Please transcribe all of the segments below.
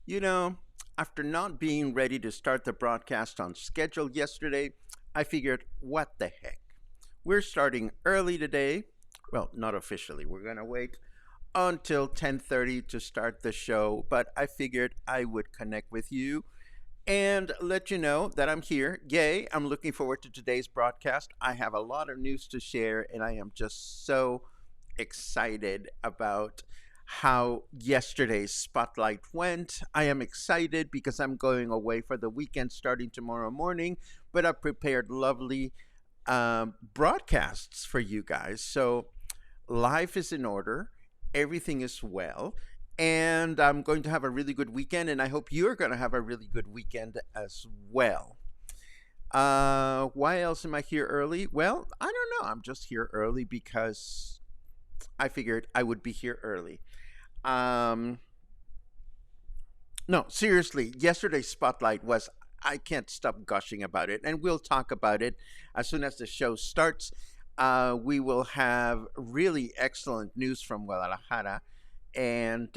You know, after not being ready to start the broadcast on schedule yesterday, I figured, what the heck? We're starting early today. Well, not officially. We're going to wait until 10:30 to start the show, but I figured I would connect with you and let you know that I'm here. Yay, I'm looking forward to today's broadcast. I have a lot of news to share and I am just so excited about how yesterday's spotlight went. I am excited because I'm going away for the weekend starting tomorrow morning, but I've prepared lovely broadcasts for you guys. So life is in order, everything is well, and I'm going to have a really good weekend, and I hope you're going to have a really good weekend as well. Why else am I here early? Well, I don't know. I'm just here early because I figured I would be here early. Um, no, seriously, yesterday's spotlight was, I can't stop gushing about it, and we'll talk about it as soon as the show starts. We will have really excellent news from Guadalajara, and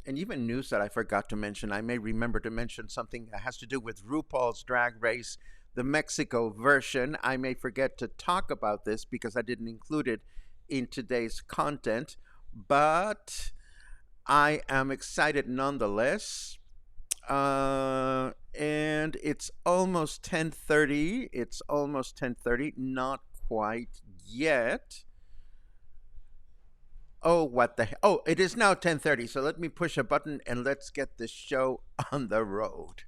even news that I forgot to mention. I may remember to mention something that has to do with RuPaul's Drag Race, the Mexico version. I may forget to talk about this because I didn't include it in today's content, but I am excited nonetheless. And it's almost 10:30. It's almost 10:30. Not quite yet. Oh, what the hell? Oh, it is now 10:30. So let me push a button and let's get this show on the road.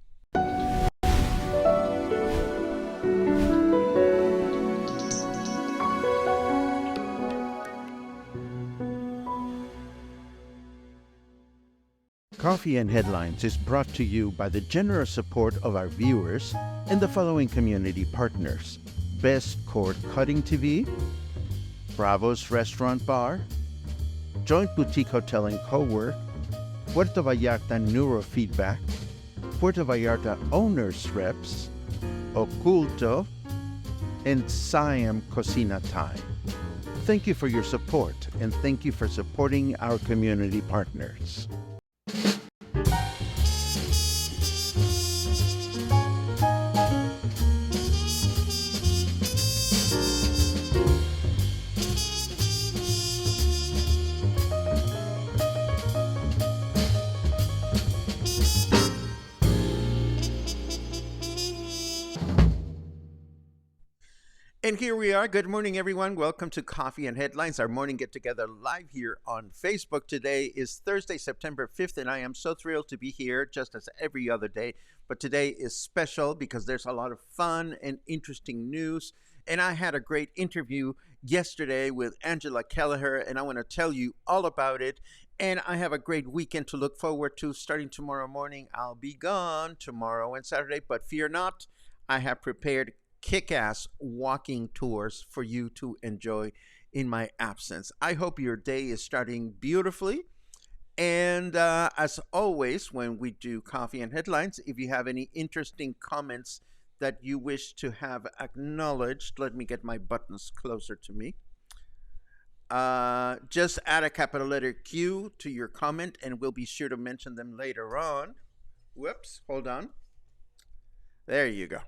Coffee and Headlines is brought to you by the generous support of our viewers and the following community partners: Best Cord Cutting TV, Bravo's Restaurant Bar, Joint Boutique Hotel and Co-work, Puerto Vallarta Neurofeedback, Puerto Vallarta Owners Reps, Oculto, and Siam Cocina Time. Thank you for your support, and thank you for supporting our community partners. And here we are. Good morning, everyone. Welcome to Coffee and Headlines, our morning get together live here on Facebook. Today is Thursday, September 5th, and I am so thrilled to be here just as every other day. But today is special because there's a lot of fun and interesting news. And I had a great interview yesterday with Angela Kelleher, and I want to tell you all about it. And I have a great weekend to look forward to starting tomorrow morning. I'll be gone tomorrow and Saturday, but fear not, I have prepared kick-ass walking tours for you to enjoy in my absence. I hope your day is starting beautifully. And as always, when we do Coffee and Headlines, if you have any interesting comments that you wish to have acknowledged, let me get my buttons closer to me. Just add a capital letter Q to your comment, and we'll be sure to mention them later on. Whoops, hold on. There you go.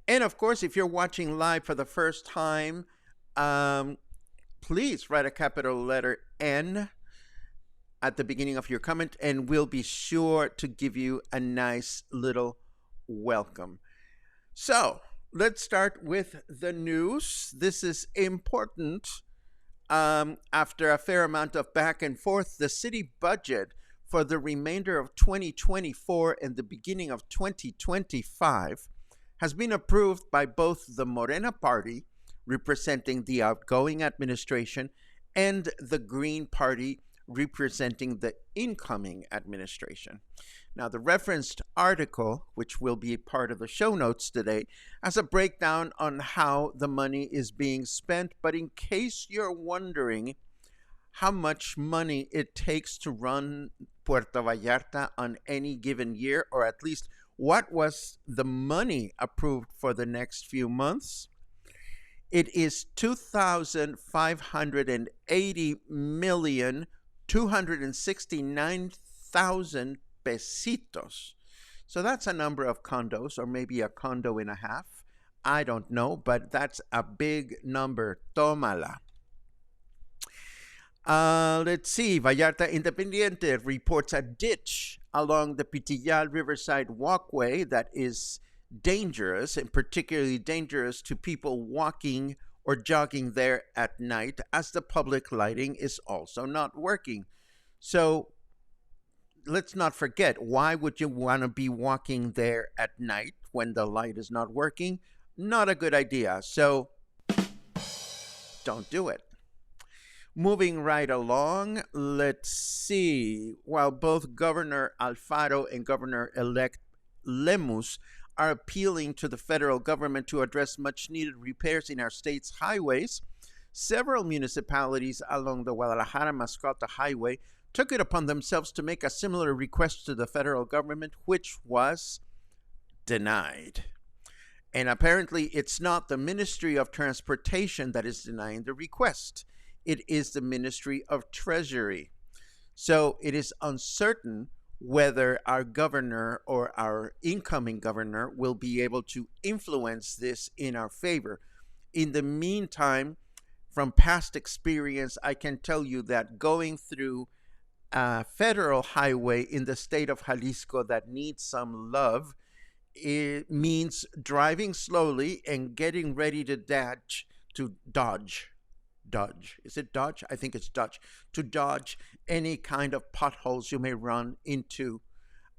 And of course, if you're watching live for the first time, please write a capital letter N at the beginning of your comment, and we'll be sure to give you a nice little welcome. So let's start with the news. This is important. After a fair amount of back and forth, the city budget for the remainder of 2024 and the beginning of 2025 has been approved by both the Morena party, representing the outgoing administration, and the Green Party, representing the incoming administration. Now, the referenced article, which will be part of the show notes today, has a breakdown on how the money is being spent. But in case you're wondering how much money it takes to run Puerto Vallarta on any given year, or at least what was the money approved for the next few months, it is 2,580,269,000 pesitos. So that's a number of condos, or maybe a condo and a half. I don't know, but that's a big number. Tómala. Let's see. Vallarta Independiente reports a ditch along the Pitillal Riverside walkway that is dangerous, and particularly dangerous to people walking or jogging there at night, as the public lighting is also not working. So let's not forget, why would you want to be walking there at night when the light is not working? Not a good idea. So don't do it. Moving right along, let's see. While both Governor Alfaro and Governor-elect Lemus are appealing to the federal government to address much-needed repairs in our state's highways, several municipalities along the Guadalajara-Mascota Highway took it upon themselves to make a similar request to the federal government, which was denied. And apparently it's not the Ministry of Transportation that is denying the request. It is the Ministry of Treasury. So it is uncertain whether our governor or our incoming governor will be able to influence this in our favor. In the meantime, from past experience, I can tell you that going through a federal highway in the state of Jalisco that needs some love, it means driving slowly and getting ready to dodge. Is it dodge? I think it's dodge. To dodge any kind of potholes you may run into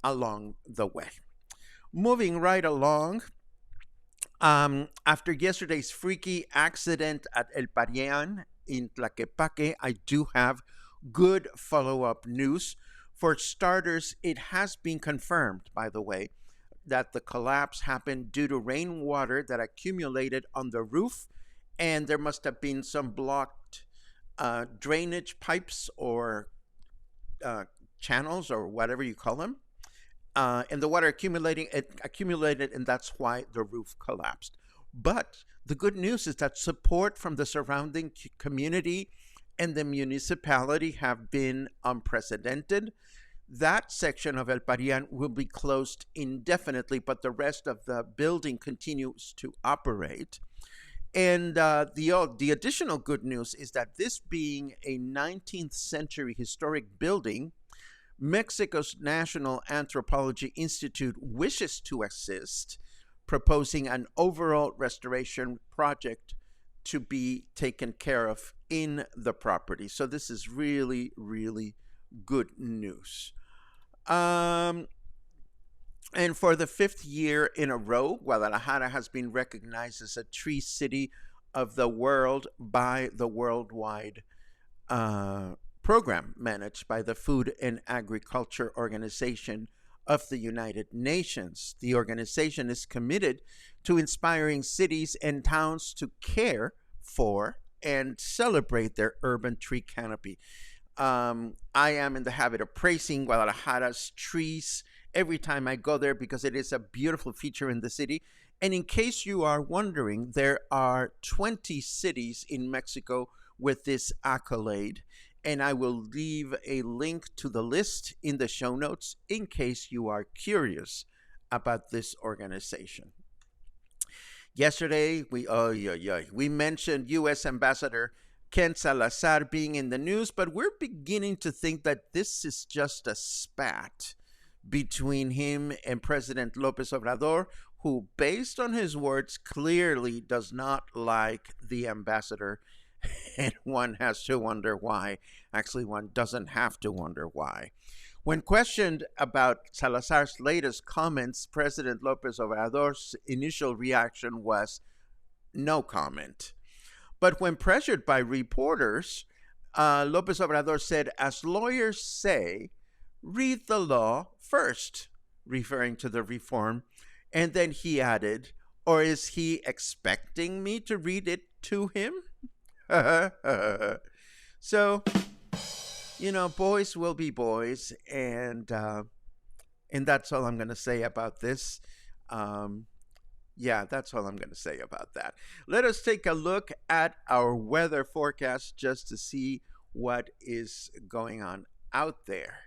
along the way. Moving right along, after yesterday's freaky accident at El Parián in Tlaquepaque, I do have good follow-up news. For starters, it has been confirmed, by the way, that the collapse happened due to rainwater that accumulated on the roof, and there must have been some blocked drainage pipes or channels or whatever you call them. And the water accumulated, and that's why the roof collapsed. But the good news is that support from the surrounding community and the municipality have been unprecedented. That section of El Parián will be closed indefinitely, but the rest of the building continues to operate. And the additional good news is that this being a 19th century historic building, Mexico's National Anthropology Institute wishes to assist, proposing an overall restoration project to be taken care of in the property. So this is really, really good news. And for the 5th year in a row, Guadalajara has been recognized as a Tree City of the World by the Worldwide Program managed by the Food and Agriculture Organization of the United Nations. The organization is committed to inspiring cities and towns to care for and celebrate their urban tree canopy. I am in the habit of praising Guadalajara's trees every time I go there because it is a beautiful feature in the city. And in case you are wondering, there are 20 cities in Mexico with this accolade, and I will leave a link to the list in the show notes in case you are curious about this organization. Yesterday, we mentioned US Ambassador Salazar being in the news, but we're beginning to think that this is just a spat between him and President López Obrador, who, based on his words, clearly does not like the ambassador, and one has to wonder why. Actually, one doesn't have to wonder why. When questioned about Salazar's latest comments, President López Obrador's initial reaction was no comment. But when pressured by reporters, López Obrador said, as lawyers say, read the law first, referring to the reform. And then he added, or is he expecting me to read it to him? So, boys will be boys, and that's all I'm going to say about this. That's all I'm going to say about that. Let us take a look at our weather forecast just to see what is going on out there.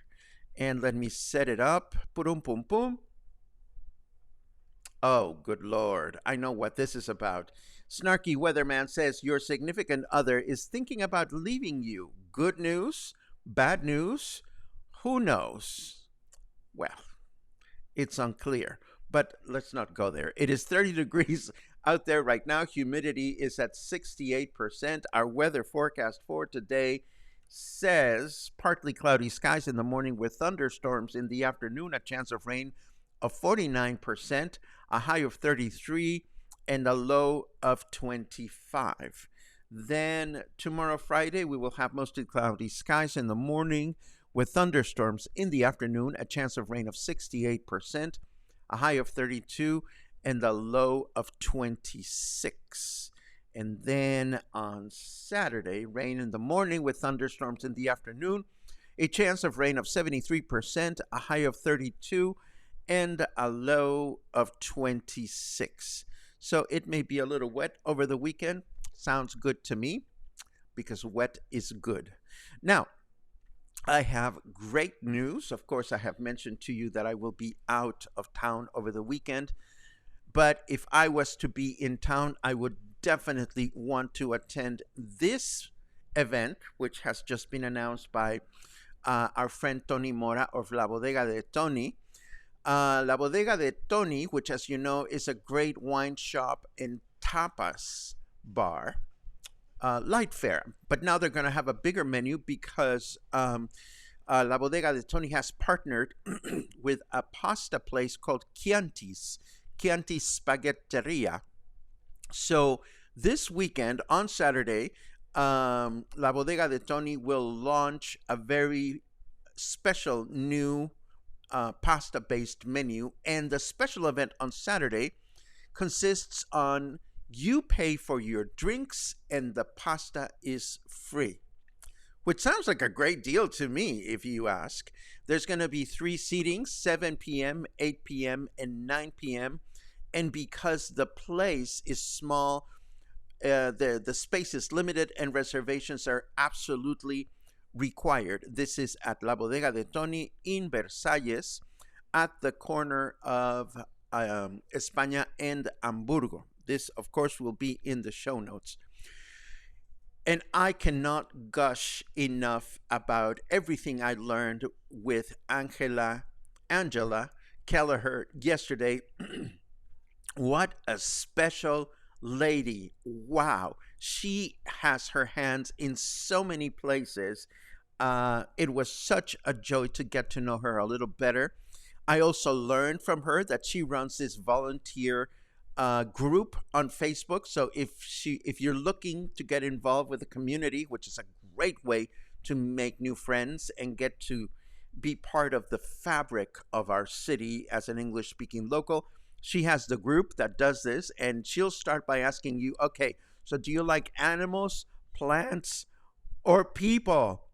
And let me set it up. Pum pum pum. Oh, good Lord. I know what this is about. Snarky Weatherman says your significant other is thinking about leaving you. Good news? Bad news? Who knows? Well, it's unclear, but let's not go there. It is 30 degrees out there right now. Humidity is at 68%. Our weather forecast for today says partly cloudy skies in the morning with thunderstorms in the afternoon, a chance of rain of 49%, a high of 33, and a low of 25. Then tomorrow, Friday, we will have mostly cloudy skies in the morning with thunderstorms in the afternoon, a chance of rain of 68%, a high of 32, and a low of 26. And then on Saturday, rain in the morning with thunderstorms in the afternoon, a chance of rain of 73%, a high of 32, and a low of 26. So it may be a little wet over the weekend. Sounds good to me because wet is good. Now, I have great news. Of course, I have mentioned to you that I will be out of town over the weekend. But if I was to be in town, I would definitely want to attend this event, which has just been announced by our friend Tony Mora of La Bodega de Tony. La Bodega de Tony, which, as you know, is a great wine shop and tapas bar. Light fare, but now they're going to have a bigger menu because La Bodega de Tony has partnered with a pasta place called Chianti's Spaghetteria. So this weekend on Saturday, La Bodega de Tony will launch a very special new pasta-based menu, and the special event on Saturday consists on you pay for your drinks and the pasta is free, which sounds like a great deal to me, if you ask. There's going to be 3 seatings, 7 p.m., 8 p.m., and 9 p.m. And because the place is small, the space is limited and reservations are absolutely required. This is at La Bodega de Tony in Versalles at the corner of España and Hamburgo. This, of course, will be in the show notes. And I cannot gush enough about everything I learned with Angela Kelleher yesterday. What a special lady. Wow. She has her hands in so many places. It was such a joy to get to know her a little better. I also learned from her that she runs this volunteer group on Facebook. So if you're looking to get involved with the community, which is a great way to make new friends and get to be part of the fabric of our city as an English-speaking local, she has the group that does this, and she'll start by asking you, okay, so do you like animals, plants, or people?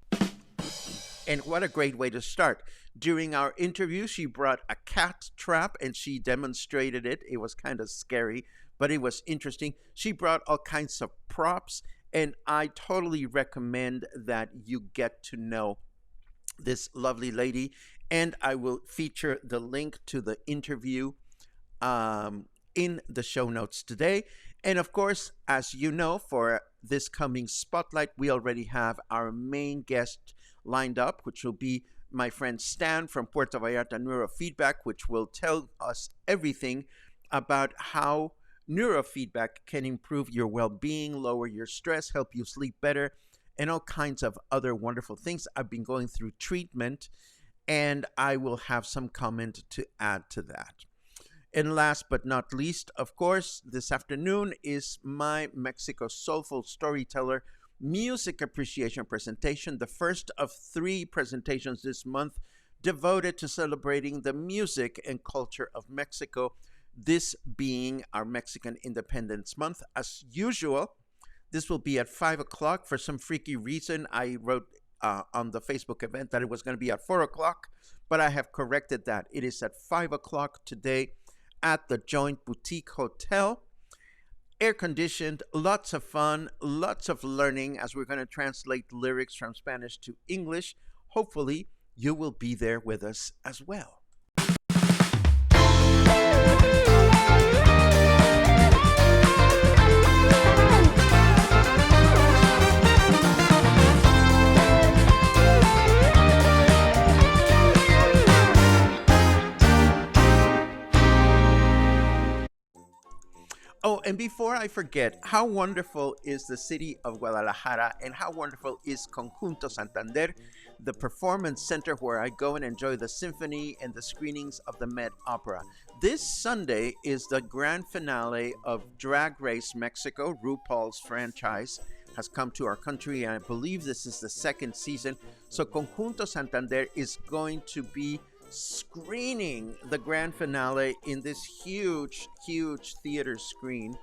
And what a great way to start. During our interview, she brought a cat trap and she demonstrated it. It was kind of scary, but it was interesting. She brought all kinds of props, and I totally recommend that you get to know this lovely lady. And I will feature the link to the interview in the show notes today. And of course, as you know, for this coming spotlight, we already have our main guest lined up, which will be my friend Stan from Puerto Vallarta Neurofeedback, which will tell us everything about how neurofeedback can improve your well-being, lower your stress, help you sleep better, and all kinds of other wonderful things. I've been going through treatment, and I will have some comment to add to that. And last but not least, of course, this afternoon is my Mexico Soulful Storyteller Music Appreciation Presentation, the first of 3 presentations this month devoted to celebrating the music and culture of Mexico, this being our Mexican Independence Month. As usual, this will be at 5 o'clock. For some freaky reason, I wrote on the Facebook event that it was going to be at 4 o'clock, but I have corrected that. It is at 5 o'clock today at the Joint Boutique Hotel. Air-conditioned, lots of fun, lots of learning as we're going to translate lyrics from Spanish to English, hopefully you will be there with us as well. Oh, and before I forget, how wonderful is the city of Guadalajara and how wonderful is Conjunto Santander, the performance center where I go and enjoy the symphony and the screenings of the Met Opera. This Sunday is the grand finale of Drag Race Mexico. RuPaul's franchise has come to our country, and I believe this is the second season. So Conjunto Santander is going to be screening the grand finale in this huge theater screen,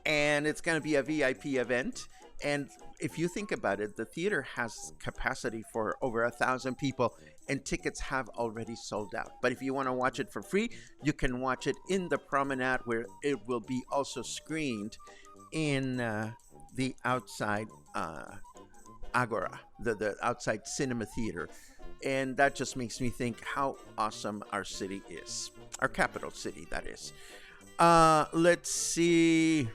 and it's going to be a VIP event. And if you think about it, the theater has capacity for over 1,000 people, and tickets have already sold out. But if you want to watch it for free, you can watch it in the promenade, where it will be also screened in the outside agora, the outside cinema theater. And that just makes me think how awesome our city is. Our capital city, that is. Let's see.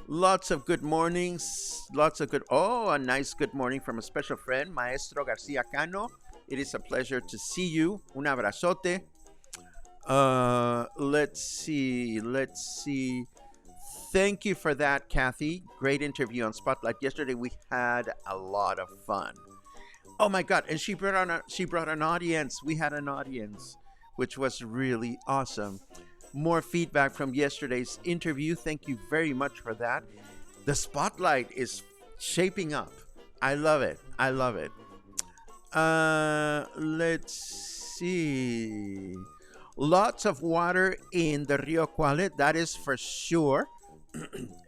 Lots of good mornings. A nice good morning from a special friend, Maestro Garcia Cano. It is a pleasure to see you. Un abrazote. Let's see. Thank you for that, Kathy. Great interview on Spotlight. Yesterday we had a lot of fun. Oh my God! And she brought an audience. We had an audience, which was really awesome. More feedback from yesterday's interview. Thank you very much for that. The Spotlight is shaping up. I love it. Let's see. Lots of water in the Rio Cuale. That is for sure.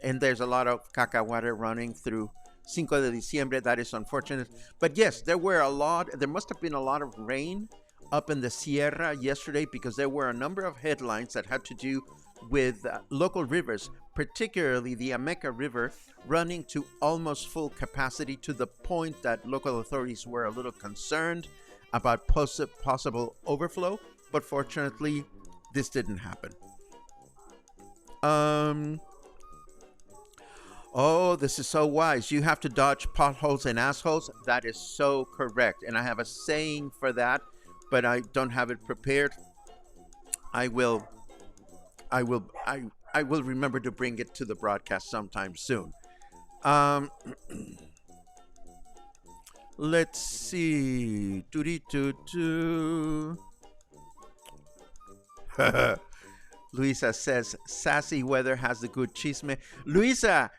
And there's a lot of caca water running through Cinco de Diciembre. That is unfortunate. But yes, there must have been a lot of rain up in the Sierra yesterday, because there were a number of headlines that had to do with local rivers, particularly the Ameca River, running to almost full capacity, to the point that local authorities were a little concerned about possible overflow. But fortunately, this didn't happen. Oh, this is so wise. You have to dodge potholes and assholes. That is so correct. And I have a saying for that, but I don't have it prepared. I will remember to bring it to the broadcast sometime soon. Let's see. Luisa says, sassy weather has the good chisme. Luisa,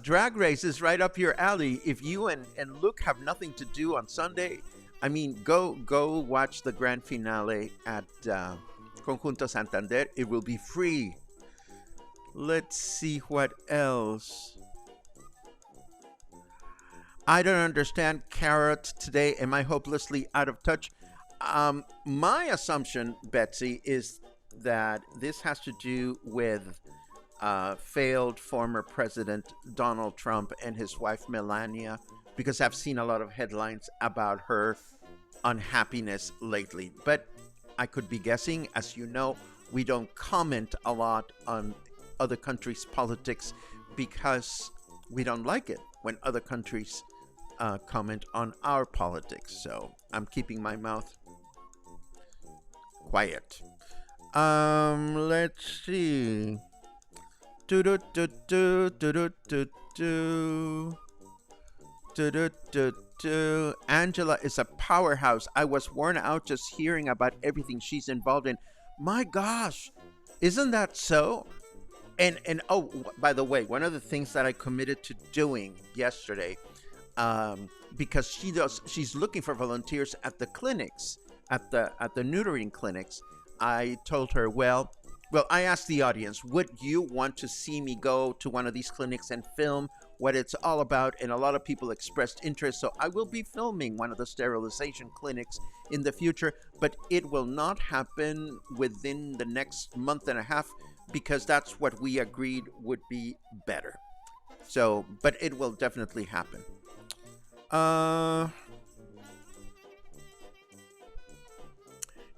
Drag Race is right up your alley. If you and Luke have nothing to do on Sunday, I mean, go watch the grand finale at Conjunto Santander. It will be free. Let's see what else. I don't understand Carrot today. Am I hopelessly out of touch? My assumption, Betsy, is that this has to do with failed former President Donald Trump and his wife Melania, because I've seen a lot of headlines about her unhappiness lately. But I could be guessing. As you know, we don't comment a lot on other countries' politics because we don't like it when other countries comment on our politics. So I'm keeping my mouth quiet. Let's see. Angela is a powerhouse. I was worn out just hearing about everything she's involved in. My gosh, isn't that so? And oh, by the way, one of the things that I committed to doing yesterday, because she's looking for volunteers at the clinics, at the neutering clinics. I told her, well, I asked the audience, would you want to see me go to one of these clinics and film what it's all about? And a lot of people expressed interest. So I will be filming one of the sterilization clinics in the future, but it will not happen within the next month and a half, because that's what we agreed would be better. So, but it will definitely happen.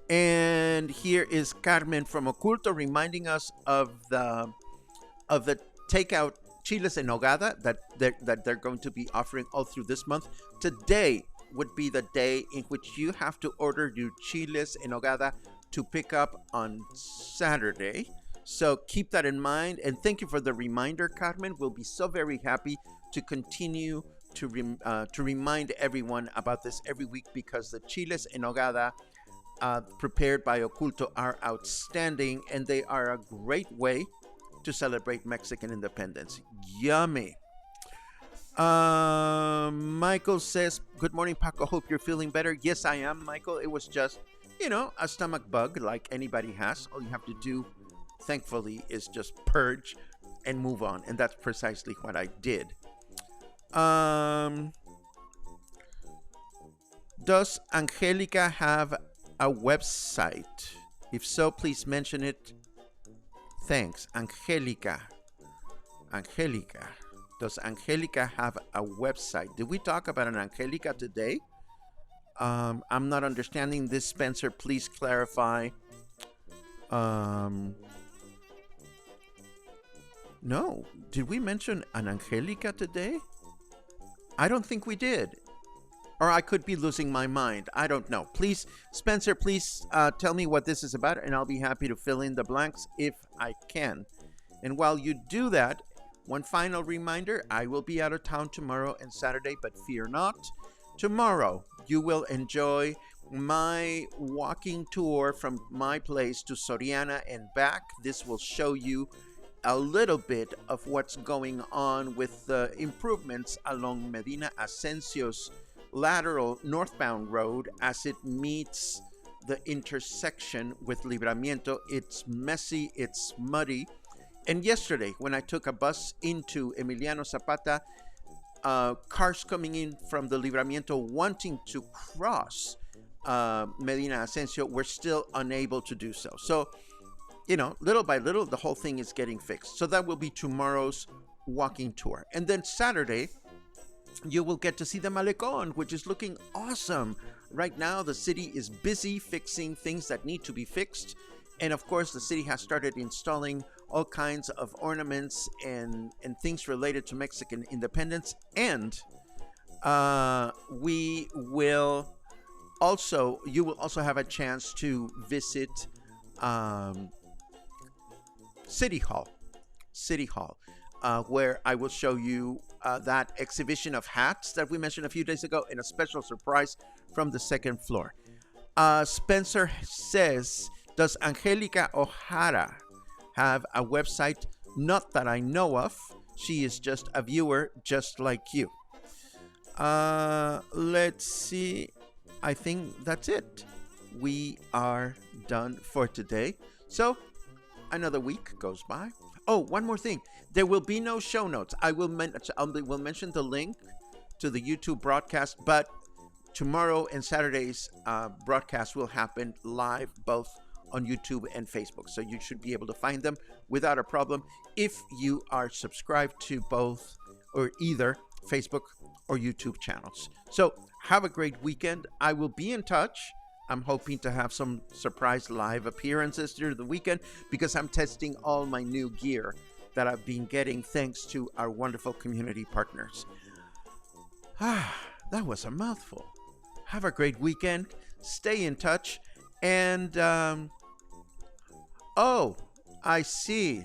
And here is Carmen from Oculto reminding us of the takeout chiles en nogada that they're going to be offering all through this month. Today would be the day in which you have to order your chiles en nogada to pick up on Saturday. So keep that in mind, and thank you for the reminder, Carmen. We'll be so very happy to continue to remind everyone about this every week, because the chiles en nogada prepared by Oculto are outstanding, and they are a great way to celebrate Mexican independence. Yummy. Michael says, good morning, Paco. Hope you're feeling better. Yes, I am, Michael. It was just, a stomach bug like anybody has. All you have to do, thankfully, is just purge and move on. And that's precisely what I did. Does Angelica have a website? If so, please mention it. Thanks, Angelica. Angelica. Does Angelica have a website? Did we talk about an Angelica today? I'm not understanding this, Spencer. Please clarify. No. Did we mention an Angelica today? I don't think we did. Or I could be losing my mind. I don't know. Please, Spencer, please tell me what this is about, and I'll be happy to fill in the blanks if I can. And while you do that, one final reminder, I will be out of town tomorrow and Saturday, but fear not. Tomorrow, you will enjoy my walking tour from my place to Soriana and back. This will show you a little bit of what's going on with the improvements along Medina Asensio's lateral northbound road as it meets the intersection with Libramiento. It's messy, it's muddy. And yesterday, when I took a bus into Emiliano Zapata, cars coming in from the Libramiento wanting to cross Medina Asensio were still unable to do so. So, little by little, the whole thing is getting fixed. So that will be tomorrow's walking tour. And then Saturday, you will get to see the Malecón, which is looking awesome. Right now, the city is busy fixing things that need to be fixed. And of course, the city has started installing all kinds of ornaments and things related to Mexican independence. And you will also have a chance to visit City Hall, where I will show you that exhibition of hats that we mentioned a few days ago, and a special surprise from the second floor. Spencer says, does Angelica O'Hara have a website? Not that I know of. She is just a viewer, just like you. Let's see. I think that's it. We are done for today. So another week goes by. Oh, one more thing. There will be no show notes. I will mention the link to the YouTube broadcast, but tomorrow and Saturday's broadcast will happen live both on YouTube and Facebook. So you should be able to find them without a problem if you are subscribed to both or either Facebook or YouTube channels. So have a great weekend. I will be in touch. I'm hoping to have some surprise live appearances during the weekend because I'm testing all my new gear that I've been getting thanks to our wonderful community partners. That was a mouthful. Have a great weekend. Stay in touch. And, oh, I see.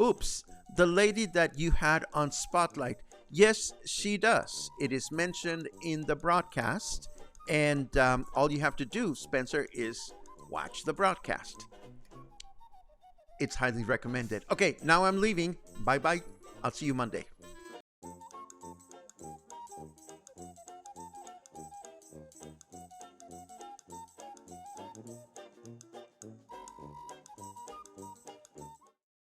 Oops. The lady that you had on Spotlight. Yes, she does. It is mentioned in the broadcast. And all you have to do, Spencer, is watch the broadcast. It's highly recommended. Okay, now I'm leaving. Bye-bye. I'll see you Monday.